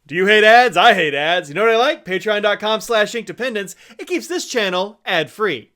Do you hate ads? I hate ads. You know what I like? Patreon.com/inkdependence. It keeps this channel ad-free.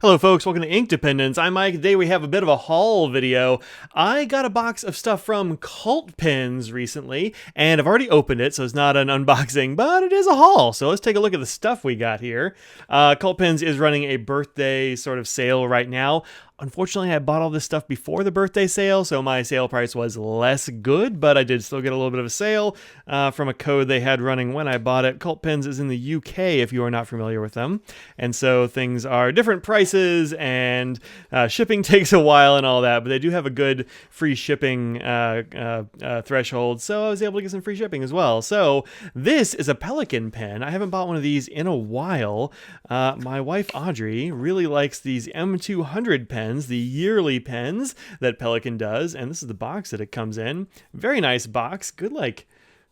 Hello folks, welcome to Ink Dependence. I'm Mike. Today we have a bit of a haul video. I got a box of stuff from Cult Pens recently, and I've already opened it, so it's not an unboxing, but it is a haul. So let's take a look at the stuff we got here. Cult Pens is running a birthday sort of sale right now. Unfortunately, I bought all this stuff before the birthday sale, so my sale price was less good, but I did still get a little bit of a sale from a code they had running when I bought it. Cult Pens is in the UK, if you are not familiar with them, and so things are different prices, and shipping takes a while and all that, but they do have a good free shipping threshold, so I was able to get some free shipping as well. So this is a Pelican pen. I haven't bought one of these in a while. My wife, Audrey, really likes these M200 pens, the yearly pens that Pelican does, and this is the box that it comes in. Very nice box, good like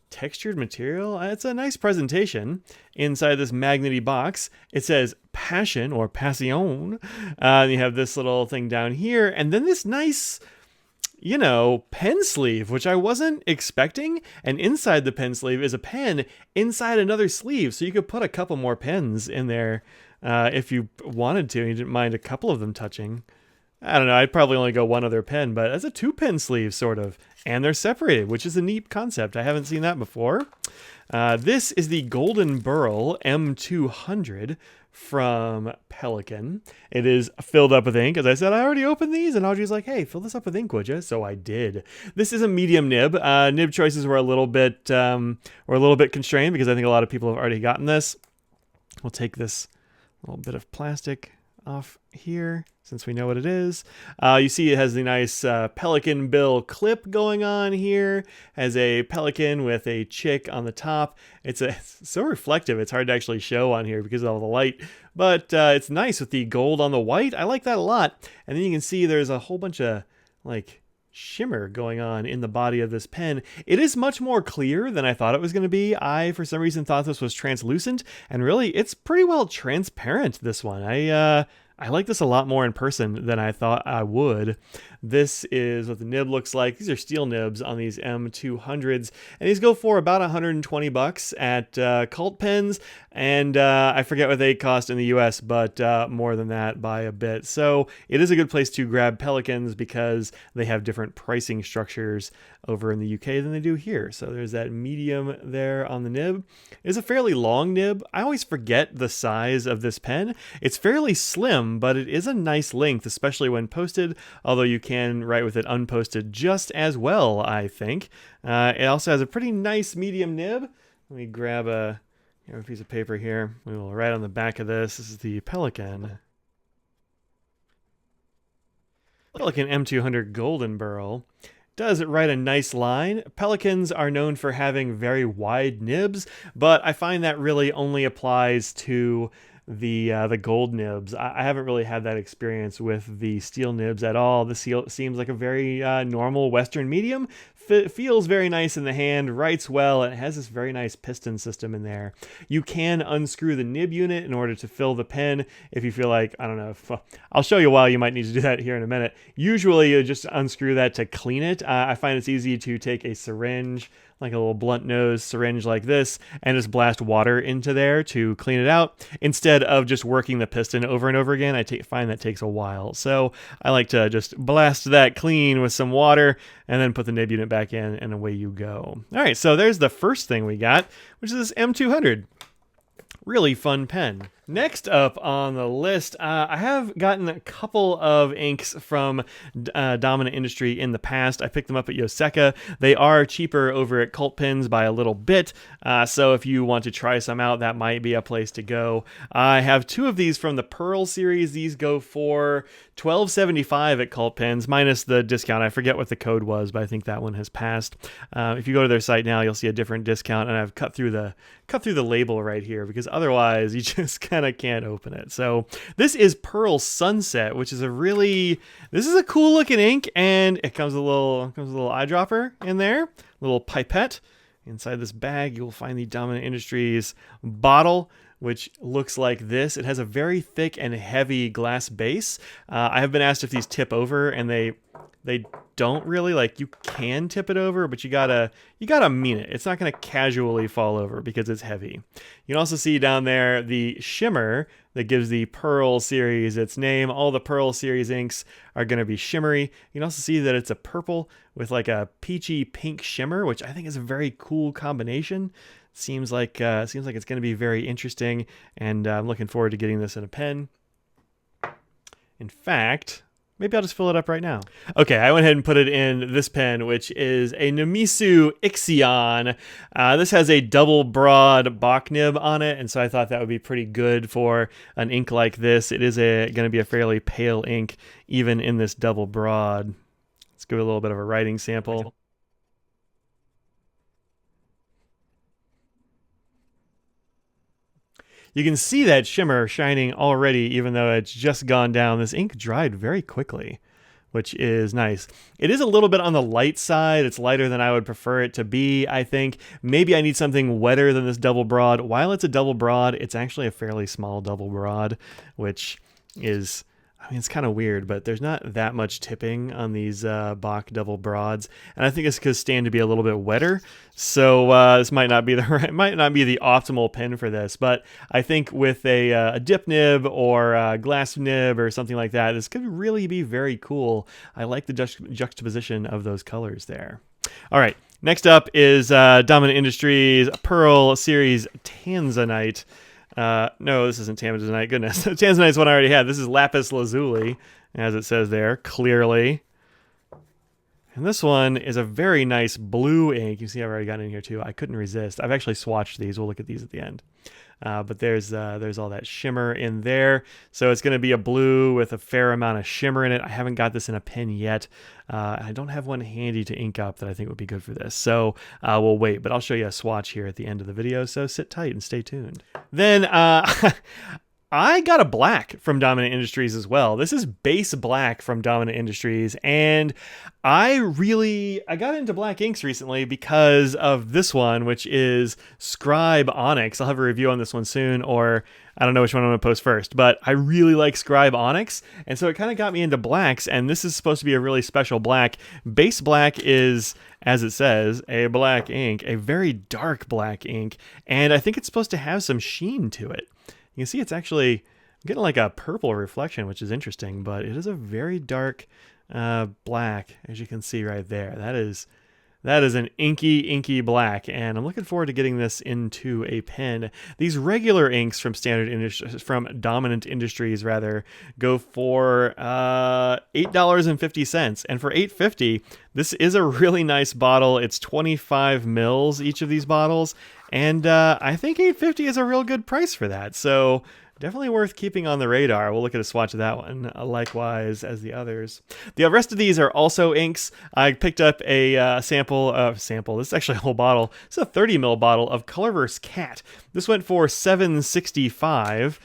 textured material. It's a nice presentation inside this magnety box. It says passion or passion. And you have this little thing down here, and then this nice, you know, pen sleeve, which I wasn't expecting. And inside the pen sleeve is a pen inside another sleeve, so you could put a couple more pens in there if you wanted to. You didn't mind a couple of them touching. I don't know, I'd probably only go one other pen, but it's a two-pen sleeve, sort of. And they're separated, which is a neat concept. I haven't seen that before. This is the Golden Burl M200 from Pelican. It is filled up with ink. As I said, I already opened these, and Audrey's like, hey, fill this up with ink, would you? So I did. This is a medium nib. Nib choices were a little bit constrained because I think a lot of people have already gotten this. We'll take this little bit of plastic off here since we know what it is. You see it has the nice pelican bill clip going on here. Has a pelican with a chick on the top. It's so reflective, it's hard to actually show on here because of all the light, but it's nice with the gold on the white. I like that a lot. And then you can see there's a whole bunch of like shimmer going on in the body of this pen. It is much more clear than I thought it was going to be. I, for some reason, thought this was translucent, and really, it's pretty well transparent, this one. I like this a lot more in person than I thought I would. This is what the nib looks like. These are steel nibs on these M200s, and these go for about 120 bucks at Cult Pens, and I forget what they cost in the US, but more than that by a bit. So it is a good place to grab Pelicans because they have different pricing structures over in the UK than they do here. So there's that medium there on the nib. It's a fairly long nib. I always forget the size of this pen. It's fairly slim, but it is a nice length, especially when posted, although you can write with it unposted just as well, I think. It also has a pretty nice medium nib. Let me grab a piece of paper here. We will write on the back of this. This is the Pelican M200 Golden Burl. Does write a nice line. Pelicans are known for having very wide nibs, but I find that really only applies to the gold nibs. I haven't really had that experience with the steel nibs at all. This seems like a very normal Western medium. Feels very nice in the hand, writes well, and it has this very nice piston system in there. You can unscrew the nib unit in order to fill the pen if you feel like, I don't know, I'll show you why you might need to do that here in a minute. Usually you just unscrew that to clean it. I find it's easy to take a syringe, like a little blunt nose syringe like this, and just blast water into there to clean it out instead of just working the piston over and over again. I find that takes a while. So I like to just blast that clean with some water and then put the nib unit back in, and away you go. All right, so there's the first thing we got, which is this M200. Really fun pen. Next up on the list, I have gotten a couple of inks from Dominant Industry in the past. I picked them up at Yoseka. They are cheaper over at Cult Pens by a little bit, so if you want to try some out, that might be a place to go. I have two of these from the Pearl series. These go for $12.75 at Cult Pens, minus the discount. I forget what the code was, but I think that one has passed. If you go to their site now, you'll see a different discount, and I've cut through the label right here because otherwise you just kind of can't open it. So this is Pearl Sunset, which is this is a cool looking ink, and it comes with a little eyedropper in there, a little pipette. Inside this bag, you'll find the Dominant Industries bottle, which looks like this. It has a very thick and heavy glass base. I have been asked if these tip over, and they They don't really, like, you can tip it over, but you gotta mean it. It's not gonna casually fall over because it's heavy. You can also see down there the shimmer that gives the Pearl series its name. All the Pearl series inks are gonna be shimmery. You can also see that it's a purple with like a peachy pink shimmer, which I think is a very cool combination. Seems like it's gonna be very interesting, and I'm looking forward to getting this in a pen. In fact, maybe I'll just fill it up right now. Okay, I went ahead and put it in this pen, which is a Namisu Ixion. This has a double broad Bach nib on it, and so I thought that would be pretty good for an ink like this. It is going to be a fairly pale ink, even in this double broad. Let's give it a little bit of a writing sample. You can see that shimmer shining already, even though it's just gone down. This ink dried very quickly, which is nice. It is a little bit on the light side. It's lighter than I would prefer it to be, I think. Maybe I need something wetter than this double broad. While it's a double broad, it's actually a fairly small double broad, which is... I mean, it's kind of weird, but there's not that much tipping on these Bach double broads, and I think it's because stand to be a little bit wetter. So this might not be the optimal pen for this, but I think with a dip nib or a glass nib or something like that, this could really be very cool. I like the juxtaposition of those colors there. All right, next up is Dominant Industries Pearl Series Tanzanite. No, this isn't Tanzanite. Goodness. Tanzanite's one I already had. This is Lapis Lazuli, as it says there, clearly. And this one is a very nice blue ink. You see I've already gotten in here too. I couldn't resist. I've actually swatched these. We'll look at these at the end. But there's all that shimmer in there. So it's going to be a blue with a fair amount of shimmer in it. I haven't got this in a pen yet. I don't have one handy to ink up that I think would be good for this. So we'll wait, but I'll show you a swatch here at the end of the video. So sit tight and stay tuned. Then I got a black from Dominant Industries as well. This is base black from Dominant Industries, and I got into black inks recently because of this one, which is Scribe Onyx. I'll have a review on this one soon, or I don't know which one I'm going to post first, but I really like Scribe Onyx, and so it kind of got me into blacks, and this is supposed to be a really special black. Base black is, as it says, a black ink, a very dark black ink, and I think it's supposed to have some sheen to it. You can see it's actually getting like a purple reflection, which is interesting, but it is a very dark black, as you can see right there. That is an inky black, and I'm looking forward to getting this into a pen. These regular inks from Dominant Industries go for $8.50, and for $8.50, this is a really nice bottle. It's 25 mils each of these bottles, and I think $8.50 is a real good price for that. So definitely worth keeping on the radar. We'll look at a swatch of that one, likewise as the others. The rest of these are also inks. I picked up a sample. This is actually a whole bottle. It's a 30 ml bottle of Colorverse Cat. This went for $7.65.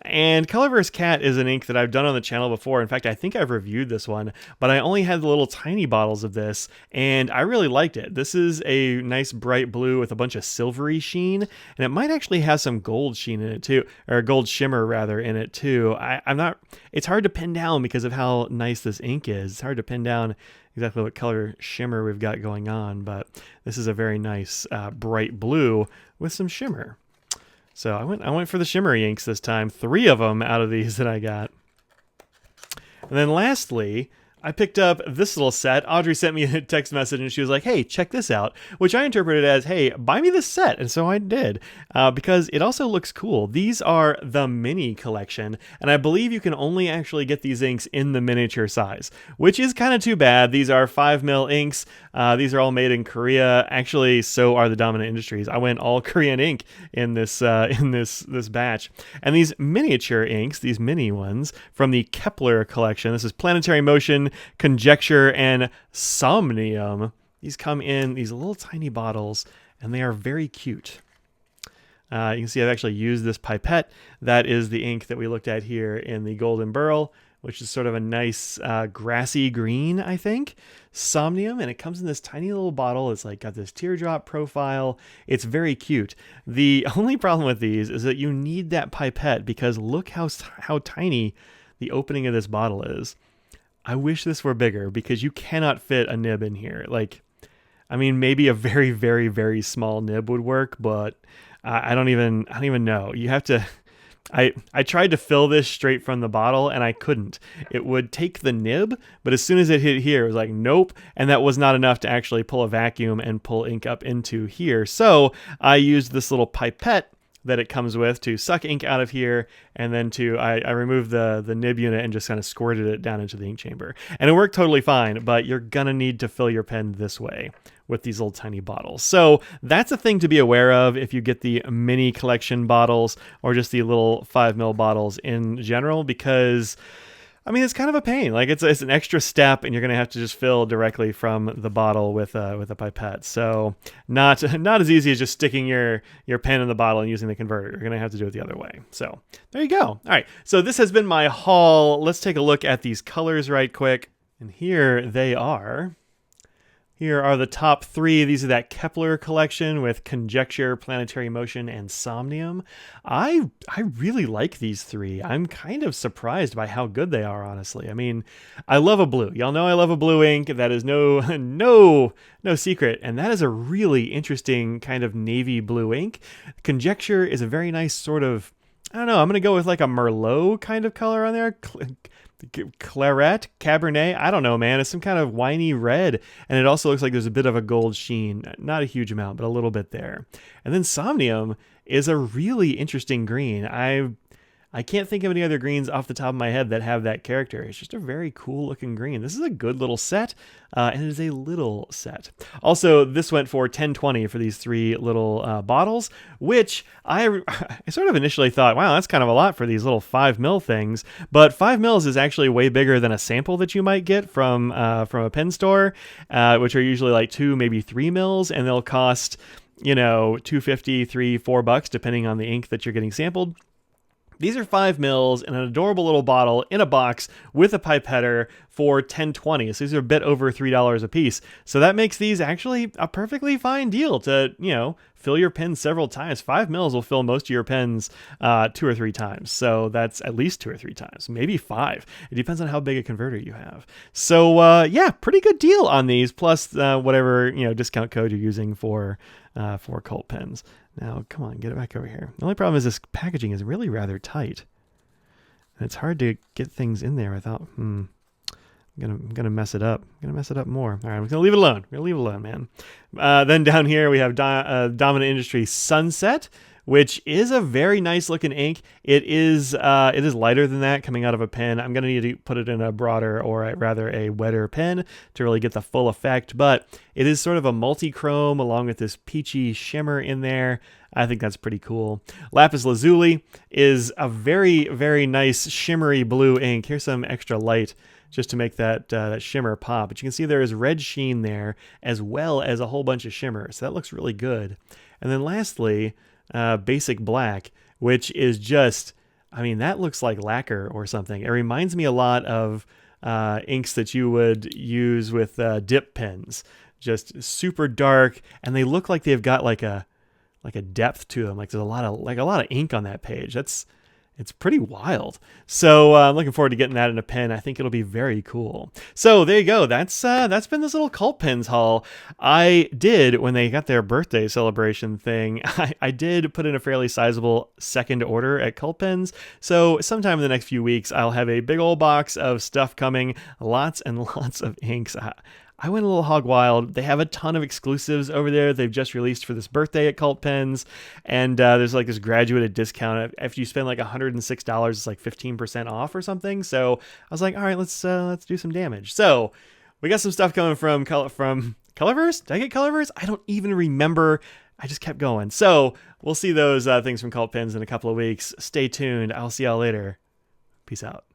And Colorverse Cat is an ink that I've done on the channel before. In fact, I think I've reviewed this one, but I only had the little tiny bottles of this, and I really liked it. This is a nice bright blue with a bunch of silvery sheen, and it might actually have some gold sheen in it too, or gold shimmer rather in it too. It's hard to pin down because of how nice this ink is. It's hard to pin down exactly what color shimmer we've got going on, but this is a very nice bright blue with some shimmer. So I went for the shimmery inks this time. 3 of them out of these that I got. And then lastly, I picked up this little set. Audrey sent me a text message and she was like, hey, check this out, which I interpreted as, hey, buy me this set. And so I did, because it also looks cool. These are the mini collection, and I believe you can only actually get these inks in the miniature size, which is kind of too bad. These are 5 mil inks. These are all made in Korea. Actually, so are the Dominant Industries. I went all Korean ink in this batch. And these miniature inks, these mini ones from the Kepler collection. This is Planetary Motion, Conjecture, and Somnium. These come in these little tiny bottles, and they are very cute. You can see I've actually used this pipette. That is the ink that we looked at here in the Golden Burl, which is sort of a nice grassy green, I think. Somnium, and it comes in this tiny little bottle. It's like got this teardrop profile. It's very cute. The only problem with these is that you need that pipette, because look how tiny the opening of this bottle is. I wish this were bigger because you cannot fit a nib in here. Like, I mean, maybe a very, very, very small nib would work, but I don't even know. You have to. I tried to fill this straight from the bottle and I couldn't. It would take the nib, but as soon as it hit here, it was like, nope. And that was not enough to actually pull a vacuum and pull ink up into here. So I used this little pipette that it comes with to suck ink out of here, and then I removed the nib unit and just kind of squirted it down into the ink chamber. And it worked totally fine, but you're gonna need to fill your pen this way with these little tiny bottles. So that's a thing to be aware of if you get the mini collection bottles or just the little 5 ml bottles in general, because I mean, it's kind of a pain. Like it's an extra step, and you're gonna have to just fill directly from the bottle with a pipette. So not as easy as just sticking your pen in the bottle and using the converter. You're gonna have to do it the other way. So there you go. All right. So this has been my haul. Let's take a look at these colors right quick. And here they are. Here are the top 3. These are that Kepler collection with Conjecture, Planetary Motion, and Somnium. I really like these 3. I'm kind of surprised by how good they are, honestly. I mean, I love a blue. Y'all know I love a blue ink. That is no secret. And that is a really interesting kind of navy blue ink. Conjecture is a very nice sort of, I don't know, I'm going to go with like a Merlot kind of color on there. Claret, Cabernet, I don't know, man. It's some kind of winey red, and it also looks like there's a bit of a gold sheen. Not a huge amount, but a little bit there. And then Somnium is a really interesting green. I can't think of any other greens off the top of my head that have that character. It's just a very cool looking green. This is a good little set, and it is a little set. Also, this went for $10.20 for these 3 little bottles, which I sort of initially thought, wow, that's kind of a lot for these little 5 ml things. But 5 ml is actually way bigger than a sample that you might get from a pen store, which are usually like 2, maybe 3 ml, and they'll cost, $2.50, $3, $4, depending on the ink that you're getting sampled. These are 5 ml in an adorable little bottle in a box with a pipetter for $10.20. So these are a bit over $3 a piece. So that makes these actually a perfectly fine deal to, fill your pen several times. 5 ml will fill most of your pens 2 or 3 times. So that's at least 2 or 3 times, maybe 5. It depends on how big a converter you have. So yeah, pretty good deal on these, plus whatever discount code you're using for Cult pens. Now, come on, get it back over here. The only problem is this packaging is really rather tight. And it's hard to get things in there without, I'm gonna mess it up. I'm gonna mess it up more. All right, I'm gonna leave it alone. I'm gonna leave it alone, man. Then down here we have Dominant Industries Sunset, which is a very nice looking ink. It is lighter than that coming out of a pen. I'm gonna need to put it in a broader, or rather a wetter pen to really get the full effect, but it is sort of a multi-chrome along with this peachy shimmer in there. I think that's pretty cool. Lapis Lazuli is a very, very nice shimmery blue ink. Here's some extra light just to make that shimmer pop. But you can see there is red sheen there as well as a whole bunch of shimmer. So that looks really good. And then lastly, Basic Black, which is just, that looks like lacquer or something. It reminds me a lot of inks that you would use with dip pens. Just super dark, and they look like they've got like a depth to them. Like there's a lot of ink on that page. It's pretty wild. So I'm looking forward to getting that in a pen. I think it'll be very cool. So there you go. That's been this little Cult Pens haul. I did, when they got their birthday celebration thing, I did put in a fairly sizable second order at Cult Pens. So sometime in the next few weeks, I'll have a big old box of stuff coming. Lots and lots of inks. I went a little hog wild. They have a ton of exclusives over there they've just released for this birthday at Cult Pens, and there's like this graduated discount. After you spend like $106, it's like 15% off or something. So I was like, all right, let's do some damage. So we got some stuff coming from Colorverse. Did I get Colorverse? I don't even remember. I just kept going. So we'll see those things from Cult Pens in a couple of weeks. Stay tuned. I'll see y'all later. Peace out.